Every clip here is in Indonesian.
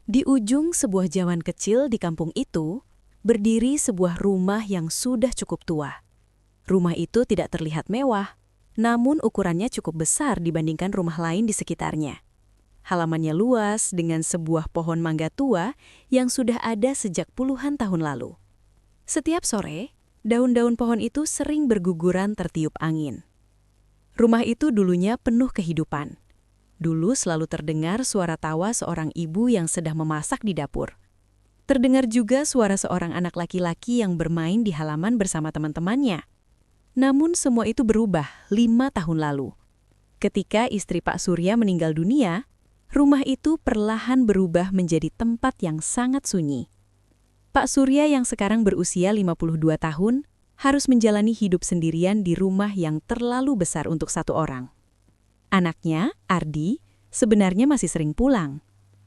Di ujung sebuah jalan kecil di kampung itu, berdiri sebuah rumah yang sudah cukup tua. Rumah itu tidak terlihat mewah, namun ukurannya cukup besar dibandingkan rumah lain di sekitarnya. Halamannya luas dengan sebuah pohon mangga tua yang sudah ada sejak puluhan tahun lalu. Setiap sore, daun-daun pohon itu sering berguguran tertiup angin. Rumah itu dulunya penuh kehidupan. Dulu selalu terdengar suara tawa seorang ibu yang sedang memasak di dapur. Terdengar juga suara seorang anak laki-laki yang bermain di halaman bersama teman-temannya. Namun semua itu berubah 5 tahun lalu. Ketika istri Pak Surya meninggal dunia, rumah itu perlahan berubah menjadi tempat yang sangat sunyi. Pak Surya yang sekarang berusia 52 tahun harus menjalani hidup sendirian di rumah yang terlalu besar untuk satu orang. Anaknya, Ardi, sebenarnya masih sering pulang.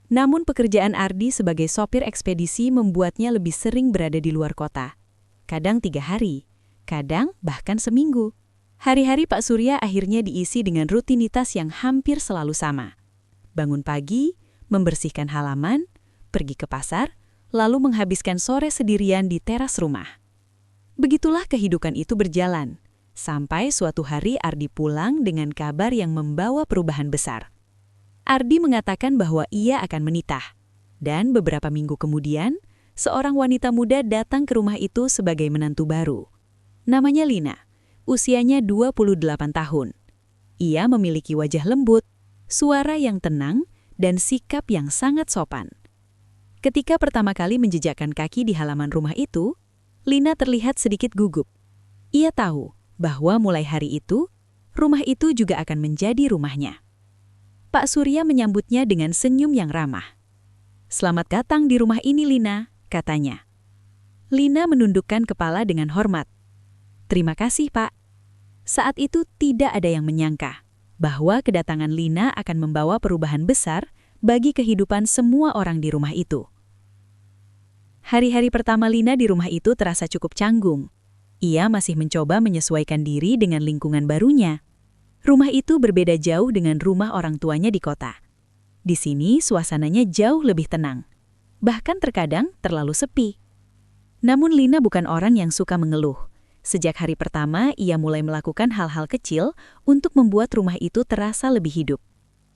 Namun pekerjaan Ardi sebagai sopir ekspedisi membuatnya lebih sering berada di luar kota. Kadang 3 hari, kadang bahkan seminggu. Hari-hari Pak Surya akhirnya diisi dengan rutinitas yang hampir selalu sama. Bangun pagi, membersihkan halaman, pergi ke pasar, lalu menghabiskan sore sendirian di teras rumah. Begitulah kehidupan itu berjalan. Sampai suatu hari Ardi pulang dengan kabar yang membawa perubahan besar. Ardi mengatakan bahwa ia akan menitah. Dan beberapa minggu kemudian, seorang wanita muda datang ke rumah itu sebagai menantu baru. Namanya Lina, usianya 28 tahun. Ia memiliki wajah lembut, suara yang tenang, dan sikap yang sangat sopan. Ketika pertama kali menjejakkan kaki di halaman rumah itu, Lina terlihat sedikit gugup. Ia tahu bahwa mulai hari itu, rumah itu juga akan menjadi rumahnya. Pak Surya menyambutnya dengan senyum yang ramah. "Selamat datang di rumah ini, Lina," katanya. Lina menundukkan kepala dengan hormat. "Terima kasih, Pak." Saat itu tidak ada yang menyangka bahwa kedatangan Lina akan membawa perubahan besar bagi kehidupan semua orang di rumah itu. Hari-hari pertama Lina di rumah itu terasa cukup canggung. Ia masih mencoba menyesuaikan diri dengan lingkungan barunya. Rumah itu berbeda jauh dengan rumah orang tuanya di kota. Di sini suasananya jauh lebih tenang. Bahkan terkadang terlalu sepi. Namun Lina bukan orang yang suka mengeluh. Sejak hari pertama, ia mulai melakukan hal-hal kecil untuk membuat rumah itu terasa lebih hidup.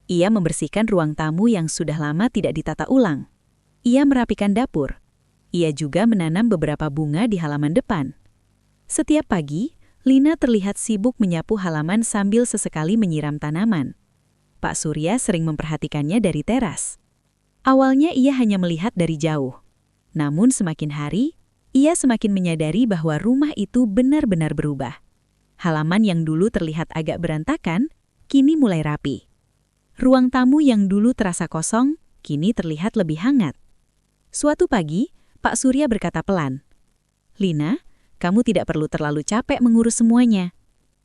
Ia membersihkan ruang tamu yang sudah lama tidak ditata ulang. Ia merapikan dapur. Ia juga menanam beberapa bunga di halaman depan. Setiap pagi, Lina terlihat sibuk menyapu halaman sambil sesekali menyiram tanaman. Pak Surya sering memperhatikannya dari teras. Awalnya ia hanya melihat dari jauh. Namun semakin hari, ia semakin menyadari bahwa rumah itu benar-benar berubah. Halaman yang dulu terlihat agak berantakan, kini mulai rapi. Ruang tamu yang dulu terasa kosong, kini terlihat lebih hangat. Suatu pagi, Pak Surya berkata pelan, "Lina, kamu tidak perlu terlalu capek mengurus semuanya."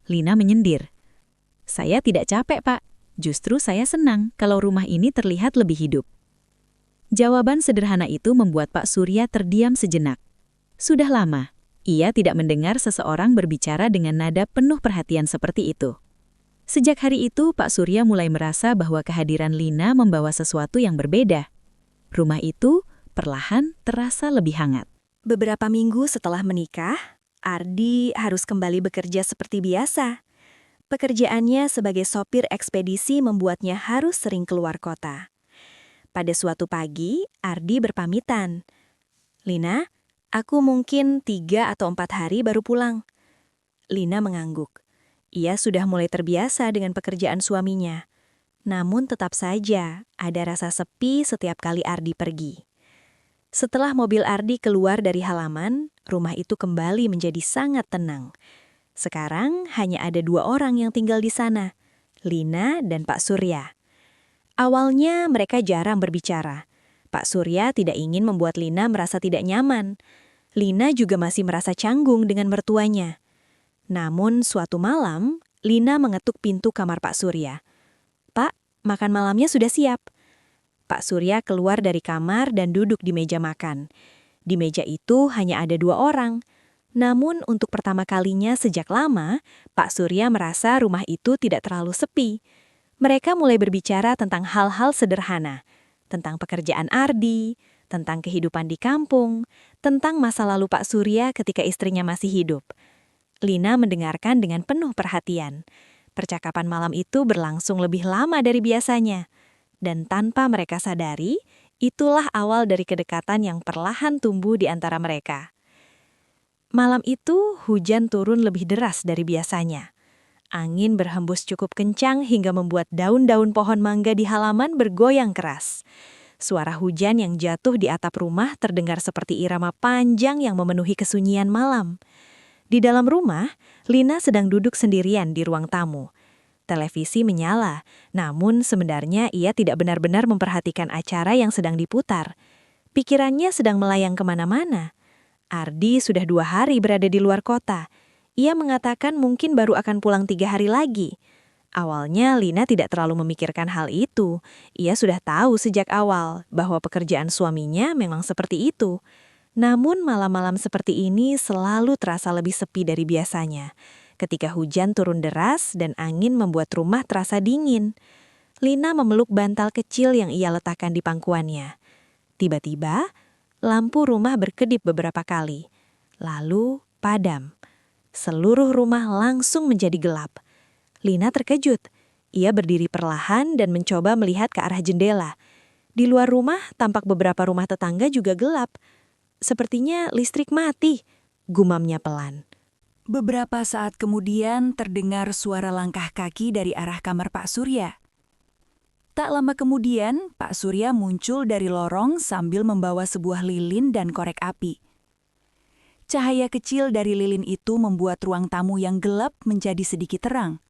Lina menyendir. "Saya tidak capek, Pak. Justru saya senang kalau rumah ini terlihat lebih hidup." Jawaban sederhana itu membuat Pak Surya terdiam sejenak. Sudah lama, ia tidak mendengar seseorang berbicara dengan nada penuh perhatian seperti itu. Sejak hari itu, Pak Surya mulai merasa bahwa kehadiran Lina membawa sesuatu yang berbeda. Rumah itu perlahan terasa lebih hangat. Beberapa minggu setelah menikah, Ardi harus kembali bekerja seperti biasa. Pekerjaannya sebagai sopir ekspedisi membuatnya harus sering keluar kota. Pada suatu pagi, Ardi berpamitan. "Lina, aku mungkin 3 atau 4 hari baru pulang." Lina mengangguk. Ia sudah mulai terbiasa dengan pekerjaan suaminya. Namun tetap saja ada rasa sepi setiap kali Ardi pergi. Setelah mobil Ardi keluar dari halaman, rumah itu kembali menjadi sangat tenang. Sekarang hanya ada 2 orang yang tinggal di sana, Lina dan Pak Surya. Awalnya mereka jarang berbicara. Pak Surya tidak ingin membuat Lina merasa tidak nyaman. Lina juga masih merasa canggung dengan mertuanya. Namun suatu malam, Lina mengetuk pintu kamar Pak Surya. "Pak, makan malamnya sudah siap." Pak Surya keluar dari kamar dan duduk di meja makan. Di meja itu hanya ada 2 orang. Namun untuk pertama kalinya sejak lama, Pak Surya merasa rumah itu tidak terlalu sepi. Mereka mulai berbicara tentang hal-hal sederhana. tentang pekerjaan Ardi, tentang kehidupan di kampung, tentang masa lalu Pak Surya ketika istrinya masih hidup. Lina mendengarkan dengan penuh perhatian. Percakapan malam itu berlangsung lebih lama dari biasanya. Dan tanpa mereka sadari, itulah awal dari kedekatan yang perlahan tumbuh di antara mereka. Malam itu, hujan turun lebih deras dari biasanya. Angin berhembus cukup kencang hingga membuat daun-daun pohon mangga di halaman bergoyang keras. Suara hujan yang jatuh di atap rumah terdengar seperti irama panjang yang memenuhi kesunyian malam. Di dalam rumah, Lina sedang duduk sendirian di ruang tamu. Televisi menyala, namun sebenarnya ia tidak benar-benar memperhatikan acara yang sedang diputar. Pikirannya sedang melayang kemana-mana. Ardi sudah 2 hari berada di luar kota. Ia mengatakan mungkin baru akan pulang 3 hari lagi. Awalnya Lina tidak terlalu memikirkan hal itu. Ia sudah tahu sejak awal bahwa pekerjaan suaminya memang seperti itu. Namun malam-malam seperti ini selalu terasa lebih sepi dari biasanya. Ketika hujan turun deras dan angin membuat rumah terasa dingin. Lina memeluk bantal kecil yang ia letakkan di pangkuannya. Tiba-tiba, lampu rumah berkedip beberapa kali. Lalu padam. Seluruh rumah langsung menjadi gelap. Lina terkejut. Ia berdiri perlahan dan mencoba melihat ke arah jendela. Di luar rumah tampak beberapa rumah tetangga juga gelap. Sepertinya listrik mati, gumamnya pelan. Beberapa saat kemudian terdengar suara langkah kaki dari arah kamar Pak Surya. Tak lama kemudian, Pak Surya muncul dari lorong sambil membawa sebuah lilin dan korek api. Cahaya kecil dari lilin itu membuat ruang tamu yang gelap menjadi sedikit terang.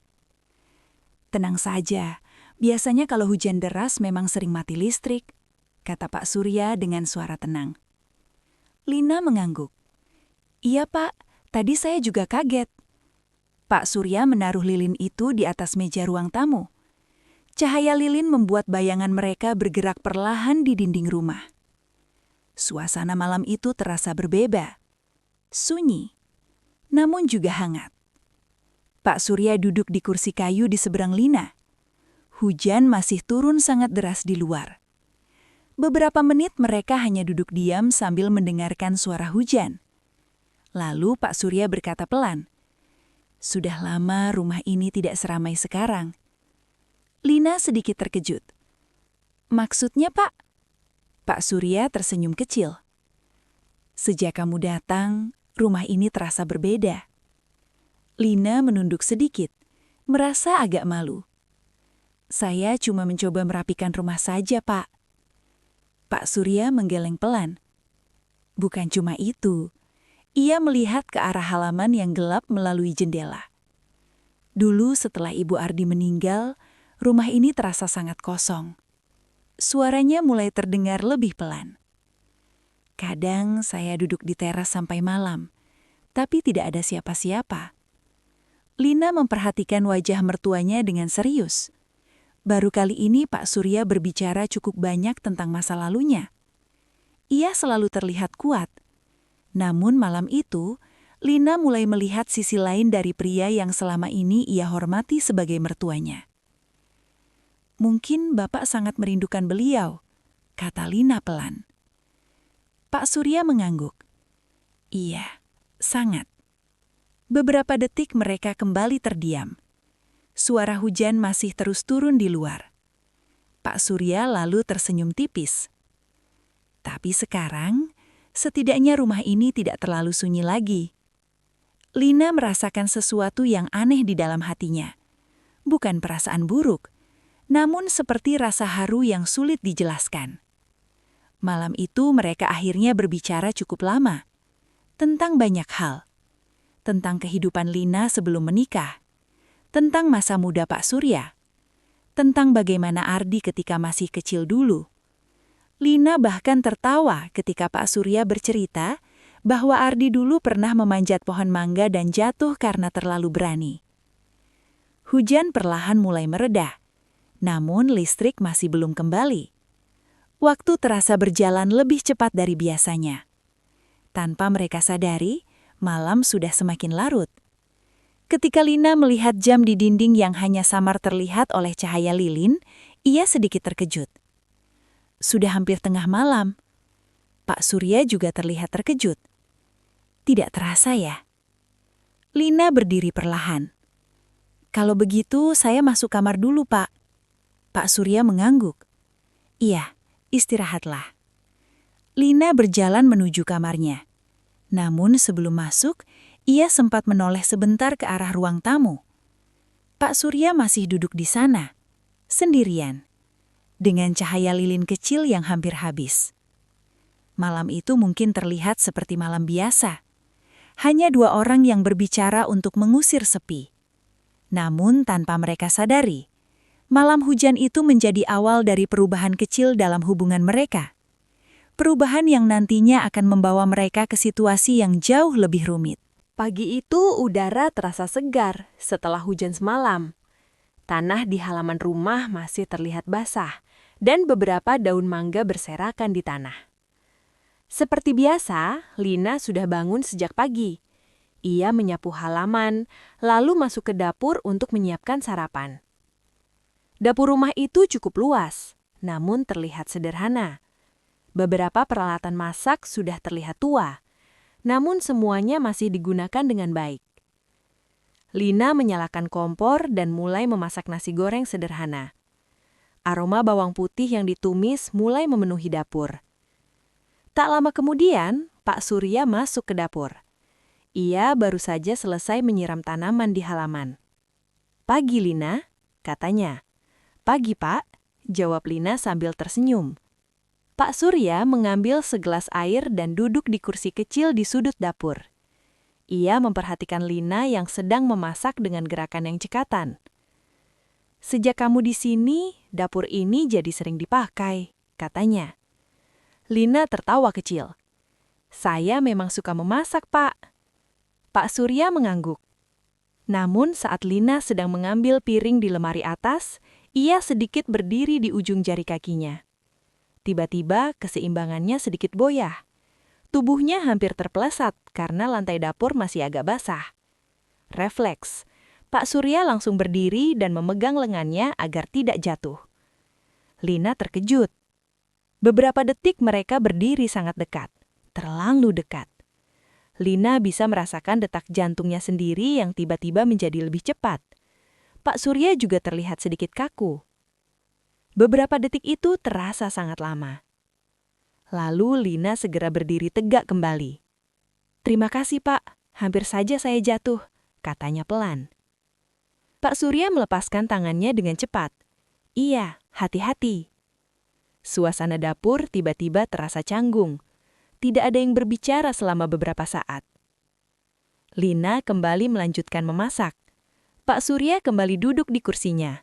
"Tenang saja, biasanya kalau hujan deras memang sering mati listrik," kata Pak Surya dengan suara tenang. Lina mengangguk. "Iya Pak, tadi saya juga kaget." Pak Surya menaruh lilin itu di atas meja ruang tamu. Cahaya lilin membuat bayangan mereka bergerak perlahan di dinding rumah. Suasana malam itu terasa berbeda. Sunyi, namun juga hangat. Pak Surya duduk di kursi kayu di seberang Lina. Hujan masih turun sangat deras di luar. Beberapa menit mereka hanya duduk diam sambil mendengarkan suara hujan. Lalu Pak Surya berkata pelan, "Sudah lama rumah ini tidak seramai sekarang." Lina sedikit terkejut. "Maksudnya Pak?" Pak Surya tersenyum kecil. "Sejak kamu datang, rumah ini terasa berbeda." Lina menunduk sedikit, merasa agak malu. "Saya cuma mencoba merapikan rumah saja, Pak." Pak Surya menggeleng pelan. Bukan cuma itu, ia melihat ke arah halaman yang gelap melalui jendela. Dulu setelah Ibu Ardi meninggal, rumah ini terasa sangat kosong. Suaranya mulai terdengar lebih pelan. "Kadang saya duduk di teras sampai malam, tapi tidak ada siapa-siapa." Lina memperhatikan wajah mertuanya dengan serius. Baru kali ini Pak Surya berbicara cukup banyak tentang masa lalunya. Ia selalu terlihat kuat. Namun malam itu, Lina mulai melihat sisi lain dari pria yang selama ini ia hormati sebagai mertuanya. "Mungkin Bapak sangat merindukan beliau," kata Lina pelan. Pak Surya mengangguk. "Iya, sangat." Beberapa detik mereka kembali terdiam. Suara hujan masih terus turun di luar. Pak Surya lalu tersenyum tipis. Tapi sekarang, setidaknya rumah ini tidak terlalu sunyi lagi. Lina merasakan sesuatu yang aneh di dalam hatinya. Bukan perasaan buruk, namun seperti rasa haru yang sulit dijelaskan. Malam itu mereka akhirnya berbicara cukup lama. Tentang banyak hal. Tentang kehidupan Lina sebelum menikah. Tentang masa muda Pak Surya. Tentang bagaimana Ardi ketika masih kecil dulu. Lina bahkan tertawa ketika Pak Surya bercerita bahwa Ardi dulu pernah memanjat pohon mangga dan jatuh karena terlalu berani. Hujan perlahan mulai mereda, namun listrik masih belum kembali. Waktu terasa berjalan lebih cepat dari biasanya. Tanpa mereka sadari, malam sudah semakin larut. Ketika Lina melihat jam di dinding yang hanya samar terlihat oleh cahaya lilin, ia sedikit terkejut. Sudah hampir tengah malam. Pak Surya juga terlihat terkejut. Tidak terasa ya? Lina berdiri perlahan. Kalau begitu saya masuk kamar dulu, Pak. Pak Surya mengangguk. Iya, istirahatlah. Lina berjalan menuju kamarnya. Namun sebelum masuk, ia sempat menoleh sebentar ke arah ruang tamu. Pak Surya masih duduk di sana, sendirian, dengan cahaya lilin kecil yang hampir habis. Malam itu mungkin terlihat seperti malam biasa. Hanya dua orang yang berbicara untuk mengusir sepi. Namun tanpa mereka sadari, malam hujan itu menjadi awal dari perubahan kecil dalam hubungan mereka. Perubahan yang nantinya akan membawa mereka ke situasi yang jauh lebih rumit. Pagi itu udara terasa segar setelah hujan semalam. Tanah di halaman rumah masih terlihat basah dan beberapa daun mangga berserakan di tanah. Seperti biasa, Lina sudah bangun sejak pagi. Ia menyapu halaman, lalu masuk ke dapur untuk menyiapkan sarapan. Dapur rumah itu cukup luas, namun terlihat sederhana. Beberapa peralatan masak sudah terlihat tua, namun semuanya masih digunakan dengan baik. Lina menyalakan kompor dan mulai memasak nasi goreng sederhana. Aroma bawang putih yang ditumis mulai memenuhi dapur. Tak lama kemudian, Pak Surya masuk ke dapur. Ia baru saja selesai menyiram tanaman di halaman. "Pagi, Lina," katanya. "Pagi, Pak," jawab Lina sambil tersenyum. Pak Surya mengambil segelas air dan duduk di kursi kecil di sudut dapur. Ia memperhatikan Lina yang sedang memasak dengan gerakan yang cekatan. "Sejak kamu di sini, dapur ini jadi sering dipakai," katanya. Lina tertawa kecil. "Saya memang suka memasak, Pak." Pak Surya mengangguk. Namun saat Lina sedang mengambil piring di lemari atas, ia sedikit berdiri di ujung jari kakinya. Tiba-tiba keseimbangannya sedikit goyah. Tubuhnya hampir terpelesat karena lantai dapur masih agak basah. Refleks, Pak Surya langsung berdiri dan memegang lengannya agar tidak jatuh. Lina terkejut. Beberapa detik mereka berdiri sangat dekat, terlalu dekat. Lina bisa merasakan detak jantungnya sendiri yang tiba-tiba menjadi lebih cepat. Pak Surya juga terlihat sedikit kaku. Beberapa detik itu terasa sangat lama. Lalu Lina segera berdiri tegak kembali. "Terima kasih, Pak. Hampir saja saya jatuh," katanya pelan. Pak Surya melepaskan tangannya dengan cepat. "Iya, hati-hati." Suasana dapur tiba-tiba terasa canggung. Tidak ada yang berbicara selama beberapa saat. Lina kembali melanjutkan memasak. Pak Surya kembali duduk di kursinya.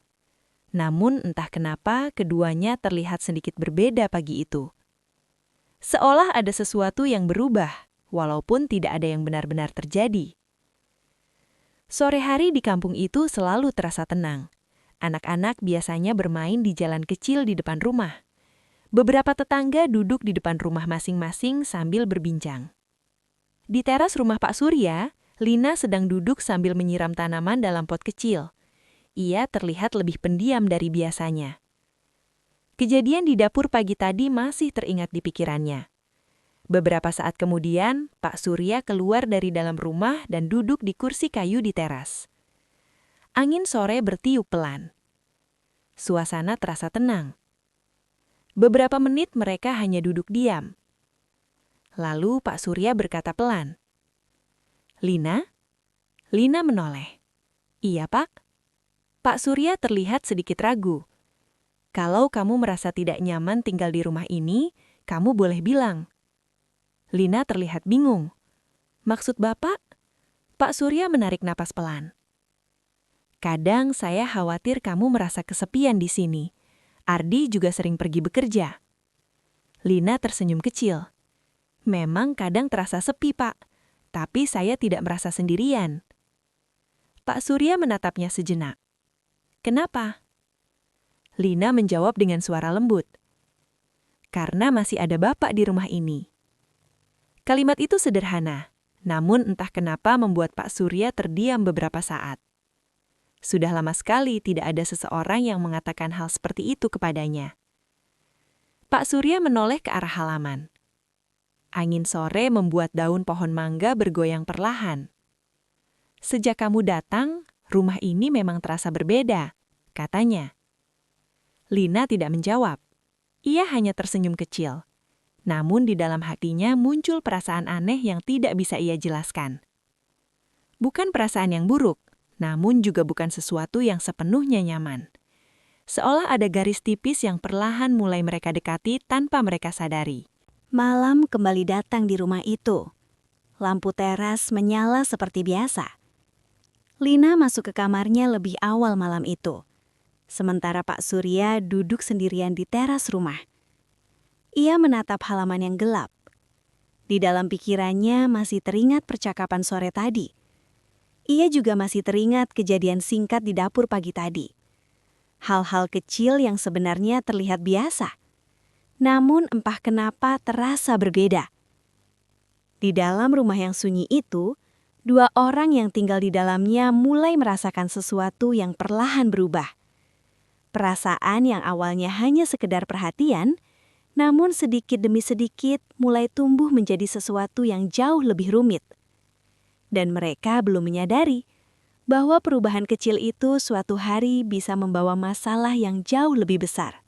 Namun entah kenapa keduanya terlihat sedikit berbeda pagi itu. Seolah ada sesuatu yang berubah, walaupun tidak ada yang benar-benar terjadi. Sore hari di kampung itu selalu terasa tenang. Anak-anak biasanya bermain di jalan kecil di depan rumah. Beberapa tetangga duduk di depan rumah masing-masing sambil berbincang. Di teras rumah Pak Surya, Lina sedang duduk sambil menyiram tanaman dalam pot kecil. Ia terlihat lebih pendiam dari biasanya. Kejadian di dapur pagi tadi masih teringat di pikirannya. Beberapa saat kemudian, Pak Surya keluar dari dalam rumah dan duduk di kursi kayu di teras. Angin sore bertiup pelan. Suasana terasa tenang. Beberapa menit mereka hanya duduk diam. Lalu Pak Surya berkata pelan, "Lina?" Lina menoleh. "Iya, Pak." Pak Surya terlihat sedikit ragu. "Kalau kamu merasa tidak nyaman tinggal di rumah ini, kamu boleh bilang." Lina terlihat bingung. "Maksud Bapak?" Pak Surya menarik napas pelan. "Kadang saya khawatir kamu merasa kesepian di sini. Ardi juga sering pergi bekerja." Lina tersenyum kecil. "Memang kadang terasa sepi, Pak. Tapi saya tidak merasa sendirian." Pak Surya menatapnya sejenak. "Kenapa?" Lina menjawab dengan suara lembut. "Karena masih ada Bapak di rumah ini." Kalimat itu sederhana, namun entah kenapa membuat Pak Surya terdiam beberapa saat. Sudah lama sekali tidak ada seseorang yang mengatakan hal seperti itu kepadanya. Pak Surya menoleh ke arah halaman. Angin sore membuat daun pohon mangga bergoyang perlahan. "Sejak kamu datang, rumah ini memang terasa berbeda," katanya. Lina tidak menjawab. Ia hanya tersenyum kecil. Namun di dalam hatinya muncul perasaan aneh yang tidak bisa ia jelaskan. Bukan perasaan yang buruk, namun juga bukan sesuatu yang sepenuhnya nyaman. Seolah ada garis tipis yang perlahan mulai mereka dekati tanpa mereka sadari. Malam kembali datang di rumah itu. Lampu teras menyala seperti biasa. Lina masuk ke kamarnya lebih awal malam itu. Sementara Pak Surya duduk sendirian di teras rumah. Ia menatap halaman yang gelap. Di dalam pikirannya masih teringat percakapan sore tadi. Ia juga masih teringat kejadian singkat di dapur pagi tadi. Hal-hal kecil yang sebenarnya terlihat biasa. Namun entah kenapa terasa berbeda. Di dalam rumah yang sunyi itu, 2 orang yang tinggal di dalamnya mulai merasakan sesuatu yang perlahan berubah. Perasaan yang awalnya hanya sekedar perhatian, namun sedikit demi sedikit mulai tumbuh menjadi sesuatu yang jauh lebih rumit. Dan mereka belum menyadari bahwa perubahan kecil itu suatu hari bisa membawa masalah yang jauh lebih besar.